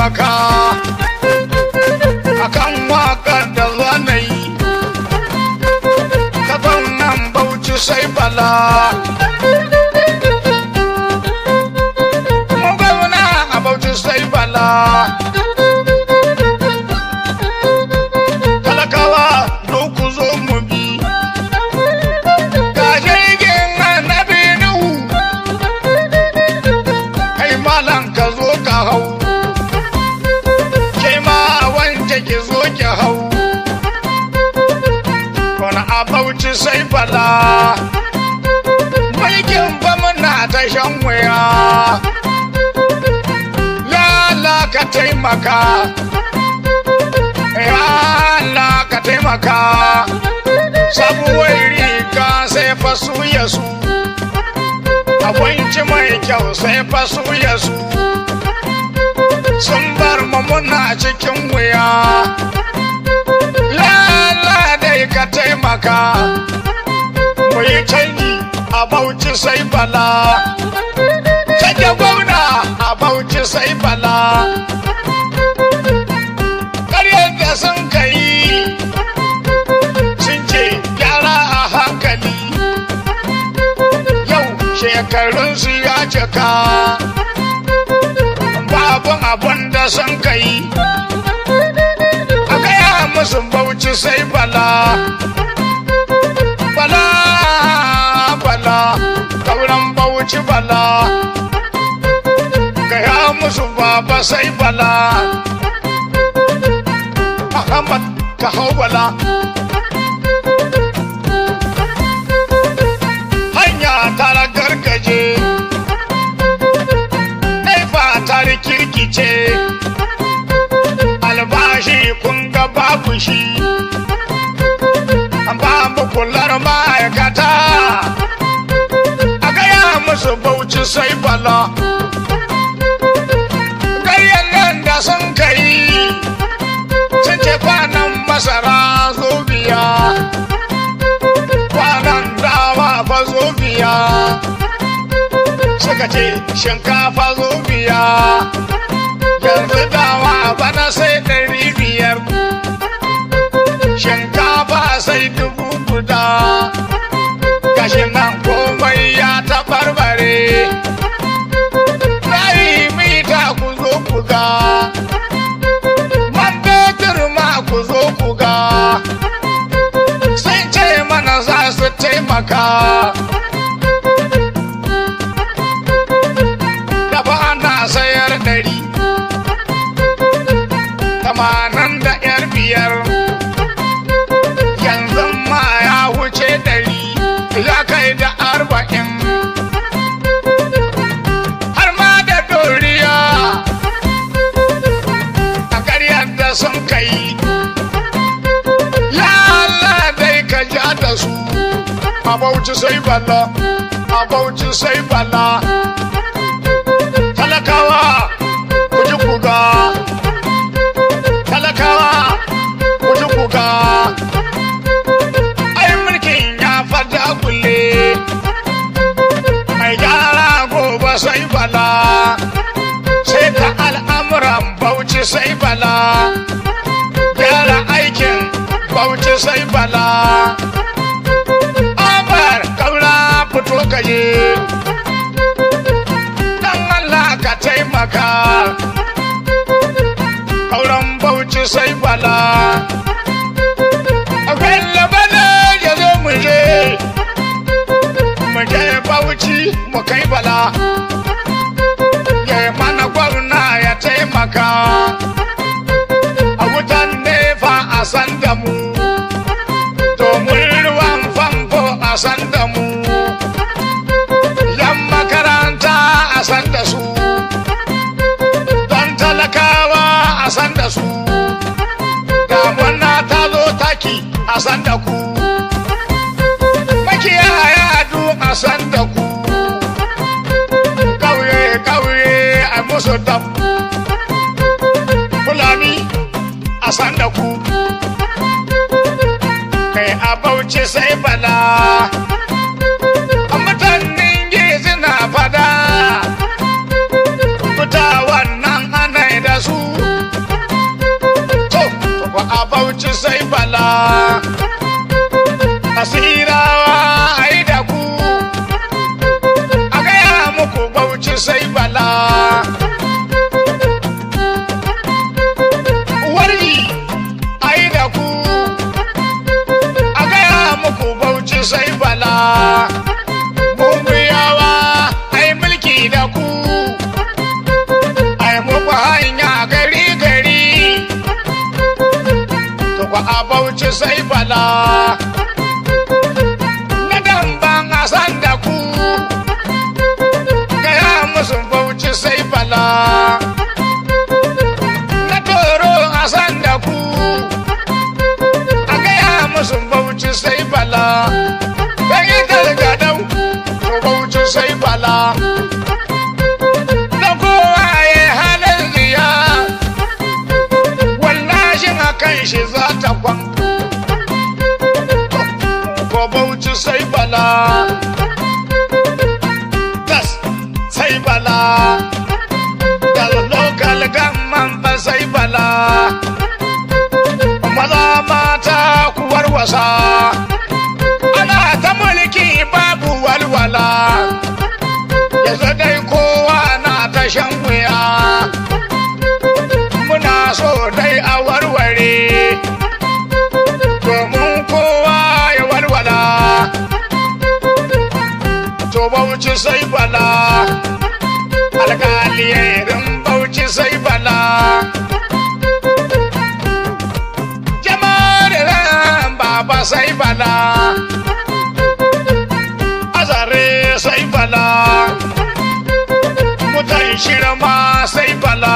taimaka akan wakar da zanayi ta gwamnan Bauchi sai bala. Mu gwamna a Bauchi sai bala. Talakawa ku zo mu bi ga jirgin annabi Nuhu, kai malam ka zo ka hau, ke ma wance ki zo ki hau. Wani a Bauchi sai bala, mulkin fa muna ta shan wuya. Ya Allah ka taimaka, ya Allah ka taimaka. Sabuwar riga sai fa suya su, abinci mai kyau sai fa suya su. Sun bar mu muna cikin wuya. Ya Allah dai ka taimaka, mu yi canji a Bauchi sai bala. Canje gwamna a Bauchi sai bala. Ƙaryar da sun kai sun ce gyara a hankali, yau shekarunsu ya cika, babu abin da sun kai. A gaya musu Bauchi sai bala. Bala bala kauran Bauchi bala, gaya musu baba sai bala. Ahmad ka hau bala. Hanya tara gargaje, naifa tara kirkice, albashi kun ga babu shi, babu kular ma'aikata. A gaya musu Bauchi sai bala. Garyan nan da sun kai sun ce kwanan masara zo biya, kwanan dawa fa zo biya, suka ce shinkafa zo biya. Yanzu dawa bana sai 500, shinkafa sai 1000. Gashi nan komai ya tabarbare. Nayi mita ku zo ku ga, man fetur ma ku zo ku ga. Sun ce mana za su taimaka, da ba ana sayar 100, 85. Yanzu ma ya wuce 100, ya kai da 40, har ma da doriya. A ƙaryar da sun kai, ya Allah dai ka ja da su. A Bauchi sai bala, a Bauchi sai bala. Talakawa ku ji ku ga, talakawa ku ji ku ga. Ai mulkin ya fada kulle, mai gyara gobe sai bala. Sai ka al'amuran Bauchi sai bala, gyara aikin Bauchi sai bala. Amar kaura fito kaje, dan Allah ka taimaka. Kauran Bauchi sai bala. Bello bala ya zo mu je Bauchi mu kai bala. Ya mana gwamna ya taimaka, a wutan nefa a san da mu, domin ruwan famfo a san da mu, yan makaranta a san da su, don talakawa a san da su. Damuna ta zo taki a san da ku, makiyaya a san da ku, kauye a musu dam, Fulani a san da ku. Kai a Bauchi sai bala, a mutanen gizi na fada, fitawan nan ana da su. sai bala asirawa ai da ku a gaya muku Bauchi sai bala warri ai da ku a gaya muku Bauchi sai bala mumbiyawa ai mulki da ku ai muku hanya gari gari to ku a Bauchi sai bala na damban a san da ku gaya musu Bauchi sai bala na toro a san da ku a gaya musu Bauchi sai bala dan ita gadau to Bauchi sai bala na kowa ya halin ziya wallahi akan shi za ta kwan ko Bauchi sai bala das sai bala da local government ba sai bala maza mata ku warwasa ana ta mulki babu walwala yanzu dai kowa na ta shan wuya muna so dai a warware domin kowa ya walwala to Bauchi sai bala alƙaliyarin Bauchi sai bala jama'ar baba sai bala azare sai bala mutan shirma sai bala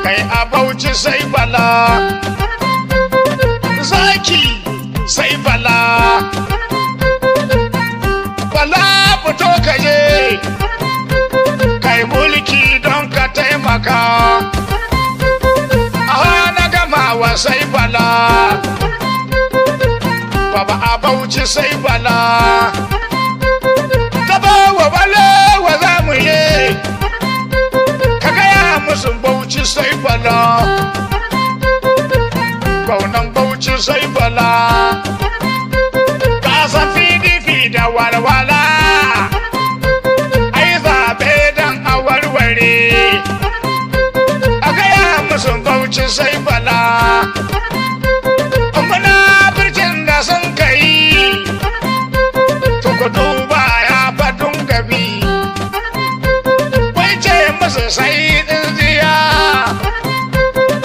kai a Bauchi sai bala zaki sai bala bala fito kaje kai mulki don ka taimaka na gamawa sai bala baba a Bauchi sai bala tabawa bala wa za mu yi ka gaya musu Bauchi sai bala gwamnan Bauchi sai bala kasan PDP da walwala ai zaɓe don a warware a gaya musu Bauchi sai bala muna birkin da sun kai to ku duba ya fadun gabi wai ce musu sai tsintsiya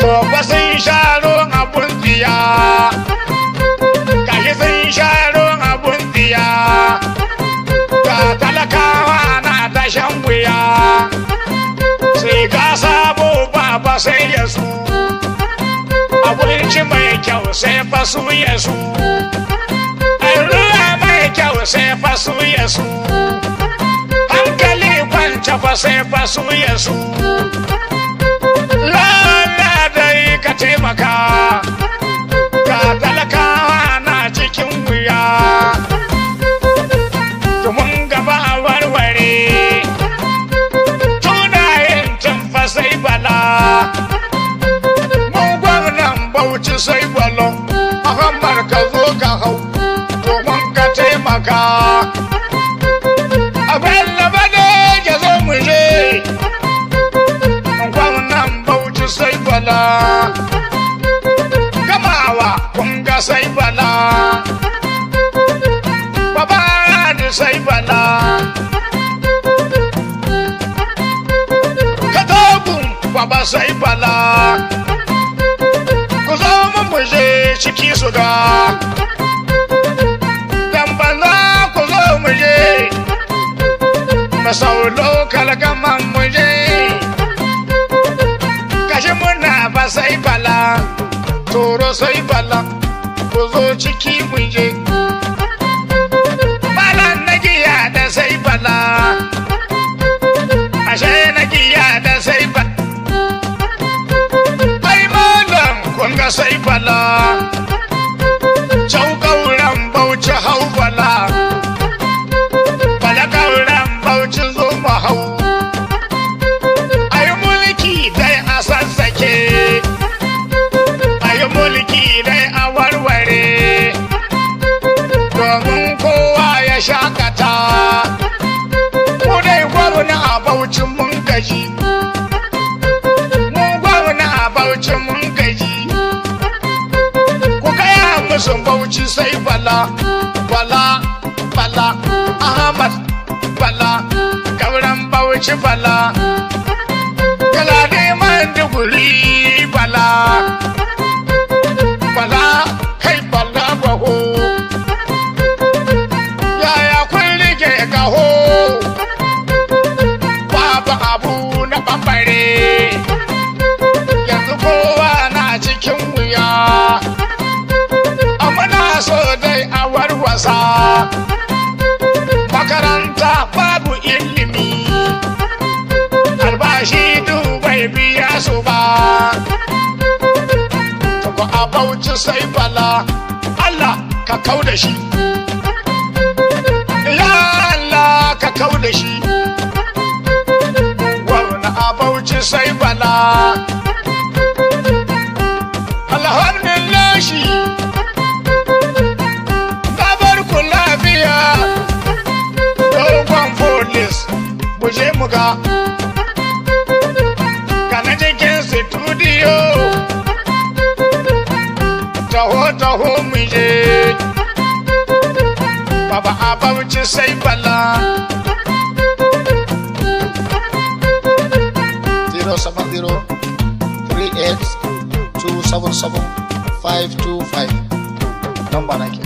to ba sun sharo abun tsiya kashi sun sharo abun tsiya ga talakawa na ta shan wuya sai ka sabo baba sai ya su abinci mai kyau sai fa su ya su ruwa mai kyau sai fa su ya su hankali kwanta fa sai fa su ya su lalla dai ka taimaka ga talakawa na cikin wuya domin gaba a warware tunayen tumfa sai bala Bauchi sai balon Muhammad ka zo ka hau domin ka taimaka abin labade ya zo mu je gwamnan Bauchi sai bala gamawa kun ga sai bala baba da sai bala katagun baba sai bala ku zo mu je ciki su ga dan bala ku zo mu je masau local gaman mu je kashi muna ba sai bala toro sai bala ku zo ciki mu je bala na giya da sai bala ashe na giya da sai bala kunga sai bala chau kauran Bauchi hau bala bala kauran Bauchi zo mu hau ai mulki dai a sassake shakata mu dai gwamna a Bauchi mun gaji mu gwamna a Bauchi mun gaji ku gaya musu Bauchi sai Bala Bala Bala Ahmad Bala Gauran Bauchi Bala Galadiman Duguri Bala Bala kai Bala baho yaya kun rike gaho babu abu na bambare yanzu kowa na cikin wuya amma na so dai a warwasa makaranta babu ilimi albashi bai biya su ba ko a Bauchi sai Bala Allah ka kau da shi ya Allah ka kau da shi gwamna a Bauchi sai Bala alhamdulillah shi babar ku lafiya dogon folis muje muga kana cikin studio taho muje baba a Bauchi sai Bala 07038277525 number nake